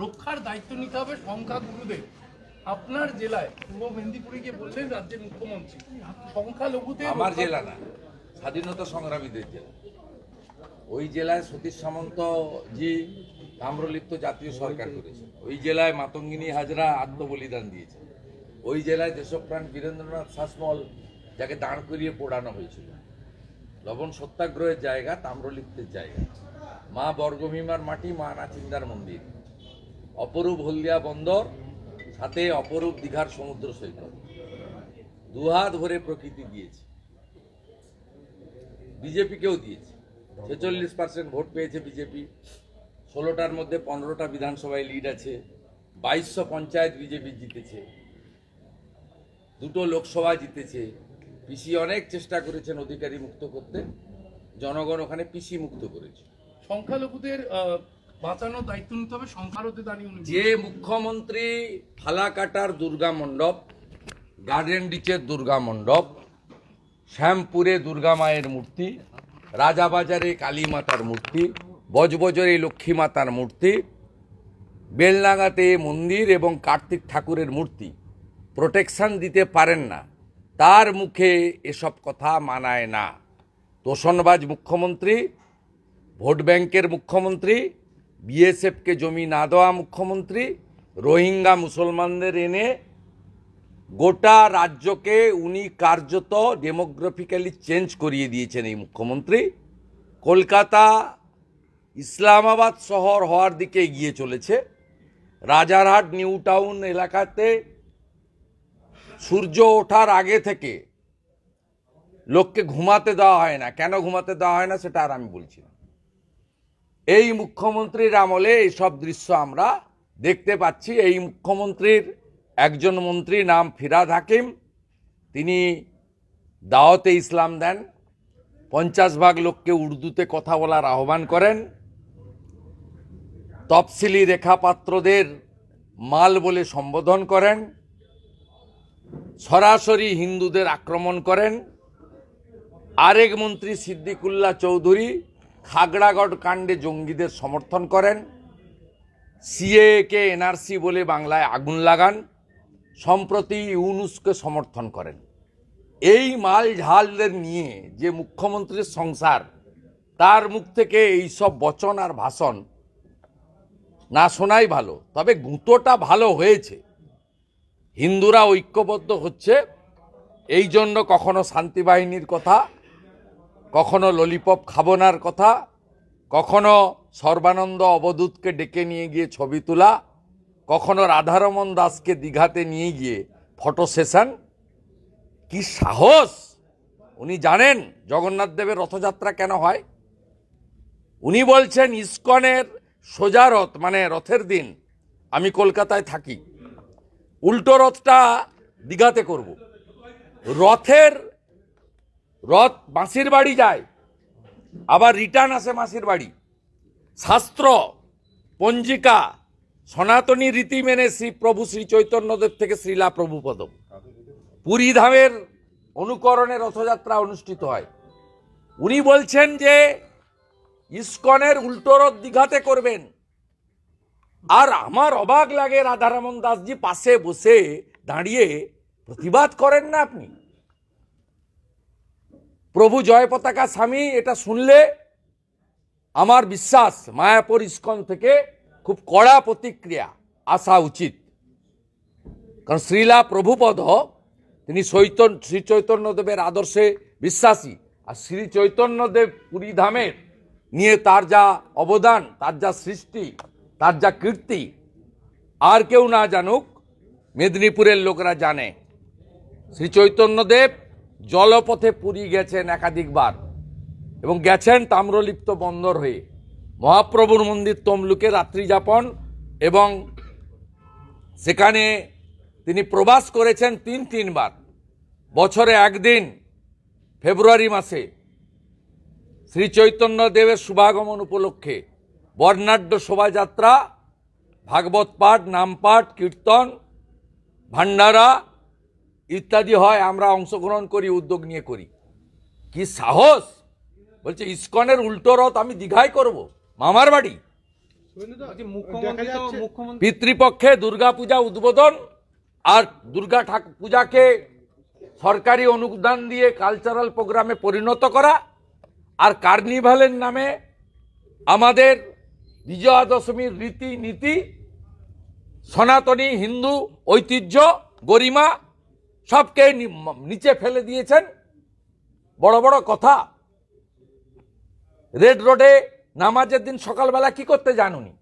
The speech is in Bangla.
রক্ষার দায়িত্ব নিতে হবে সংখ্যাগুরুদের। আপনার জেলায় পূর্ব মেদিনীপুরে গিয়ে বললেন রাজ্যের মুখ্যমন্ত্রী সংখ্যালঘুদের, আমার জেলা না, স্বাধীনতা সংগ্রামীদের জেলা। ওই জেলায় সতীশ সামন্ত জি তাম্রলিপ্ত জাতীয় সরকার করেছে। ওই জেলায় মাতঙ্গিনী হাজরা আত্মবলিদান দিয়েছে। ওই জেলায় দেশপ্রাণ বীরেন্দ্রনাথ শাসমল যাকে দাঁড় করিয়ে পোড়ানো হয়েছিল। লবণ সত্যাগ্রহের জায়গা, তাম্রলিপ্তের জায়গা, মা বর্গভীমার মাটি, মা নাচিন্দার মন্দির, অপরূপ হলদিয়া বন্দর, সাথে অপরূপ দীঘার সমুদ্র সৈকত। দুহাত ভরে প্রকৃতি দিয়েছে, বিজেপিকেও দিয়েছে। 46% ভোট পেয়েছে বিজেপি। 16টার মধ্যে 15টা বিধানসভায় লিড আছে। 2200 পঞ্চায়েত বিজেপি জিতেছে, 2টো লোকসভা জিতেছে। পিসি অনেক চেষ্টা করেছেন অধিকারী মুক্ত করতে, জনগণ ওখানে পিসি মুক্ত করেছে। সংখ্যালঘুদের বাঁচানোর দায়িত্ব নিতে হবে সংখ্যালঘুদের দাঁড়িয়ে। যে মুখ্যমন্ত্রী ফালাকাটার দুর্গা মণ্ডপ, গার্ডেন ডিচের দুর্গা মণ্ডপ, শ্যামপুরে দুর্গা মায়ের মূর্তি, রাজাবাজারে কালী মাতার মূর্তি, বজবজরে লক্ষ্মী মাতার মূর্তি, বেলনাগাতে মন্দির এবং কার্তিক ঠাকুরের মূর্তি প্রোটেকশন দিতে পারেন না, তার মুখে এসব কথা মানায় না। তোষণবাজ মুখ্যমন্ত্রী, ভোট ব্যাংকের মুখ্যমন্ত্রী, বিএসএফকে জমি না দেওয়া মুখ্যমন্ত্রী, রোহিঙ্গা মুসলমানদের এনে গোটা রাজ্যকে উনি কার্যত ডেমোগ্রাফিক্যালি চেঞ্জ করিয়ে দিয়েছেন এই মুখ্যমন্ত্রী। কলকাতা ইসলামাবাদ শহর হওয়ার দিকে এগিয়ে চলেছে। রাজারহাট নিউ টাউন এলাকাতে সূর্য ওঠার আগে থেকে লোককে ঘুমাতে দেওয়া হয় না। কেন ঘুমাতে দেওয়া হয় না সেটা আর আমি বলছি না। এই মুখ্যমন্ত্রীর আমলে এইসব দৃশ্য আমরা দেখতে পাচ্ছি। এই মুখ্যমন্ত্রীর একজন মন্ত্রী নাম ফিরাদ হাকিম, তিনি দাওয়াতে ইসলাম দেন, 50 ভাগ লোককে উর্দুতে কথা বলার আহ্বান করেন, তফসিলি রেখাপাত্রদের মাল বলে সম্বোধন করেন, সরাসরি হিন্দুদের আক্রমণ করেন। আরেক মন্ত্রী সিদ্দিকুল্লাহ চৌধুরী খাগড়াগড় কাণ্ডে জঙ্গিদের সমর্থন করেন, সিএকে এনআরসি বলে বাংলায় আগুন লাগান, সম্প্রতি ইউনুসকে সমর্থন করেন। এই মাল ঝালদের নিয়ে যে মুখ্যমন্ত্রীর সংসার, তার মুখ থেকে এইসব বচন আর ভাষণ না শোনাই ভালো। তবে গুঁতোটা ভালো হয়েছে, হিন্দুরা ঐক্যবদ্ধ হচ্ছে। এই জন্য কখনো শান্তি বাহিনীর কথা, কখনো ললিপপ খাবনার কথা, কখনো সর্বানন্দ অবধূতকে ডেকে নিয়ে গিয়ে ছবি তোলা, কখনো রাধারমন দাসকে দীঘাতে নিয়ে গিয়ে ফটো সেশন। কি সাহস! উনি জানেন জগন্নাথ দেবের রথযাত্রা কেন হয়? উনি বলছেন ইসকনের সোজা রথ, মানে রথের দিন আমি কলকাতায় থাকি, উল্টো রথটা দীঘাতে করব। রথ মাসির বাড়ি যায়, আবার রিটার্ন আসে মাসির বাড়ি। শাস্ত্র, পঞ্জিকা, সনাতনী রীতি মেনে প্রভু শ্রী চৈতন্যদেব থেকে শ্রীলা প্রভুপদ পুরী ধামের অনুকরণে রথযাত্রা অনুষ্ঠিত হয়। উনি বলছেন যে ইসকনের উল্টো রথ দীঘাতে করবেন। আর আমার অবাক লাগে রাধারমন দাসজি পাশে বসে দাঁড়িয়ে প্রতিবাদ করেন না। আপনি প্রভু জয় পতাকা স্বামী এটা শুনলে আমার বিশ্বাস মায়াপুর ইসকন থেকে খুব কড়া প্রতিক্রিয়া আসা উচিত। কারণ শ্রীলা প্রভুপদ তিনি শ্রী চৈতন্যদেবের আদর্শে বিশ্বাসী। আর শ্রী চৈতন্যদেব পুরী ধামের নিয়ে তার যা অবদান, তার যা সৃষ্টি, তার যা কীর্তি আর কেউ না জানুক, মেদিনীপুরের লোকরা জানে। শ্রী চৈতন্যদেব জলপথে পুরী গেছেন একাধিকবার এবং গেছেন তাম্রলিপ্ত বন্দর হয়ে। মহাপ্রভুর মন্দির তমলুকে রাত্রি যাপন এবং সেখানে তিনি প্রবাস করেছেন 3বার। বছরে একদিন ফেব্রুয়ারি মাসে শ্রী চৈতন্যদেবের শুভাগমন উপলক্ষে বর্ণাঢ্য শোভাযাত্রা, ভাগবত পাঠ, নাম পাঠ, কীর্তন, ভান্ডারা ইত্যাদি হয়। আমরা অংশগ্রহণ করি, উদ্যোগ নিয়ে করি। কি সাহস! বলছে ইসকনের উল্টো রথ আমি দীঘায় করব, মামার বাড়ি। মুখ্যমন্ত্রী পিতৃপক্ষে দুর্গাপূজা উদ্বোধন আর দুর্গা পূজাকে সরকারি অনুদান দিয়ে কালচারাল প্রোগ্রামে পরিণত করা আর কার্নিভালের নামে আমাদের বিজয়া দশমীর রীতিনীতি সনাতনী হিন্দু ঐতিহ্য গরিমা সবকে নিচে ফেলে দিয়েছেন। বড় বড় কথা। রেড রোডে নামাজের দিন সকালবেলা কি করতে জানুনি?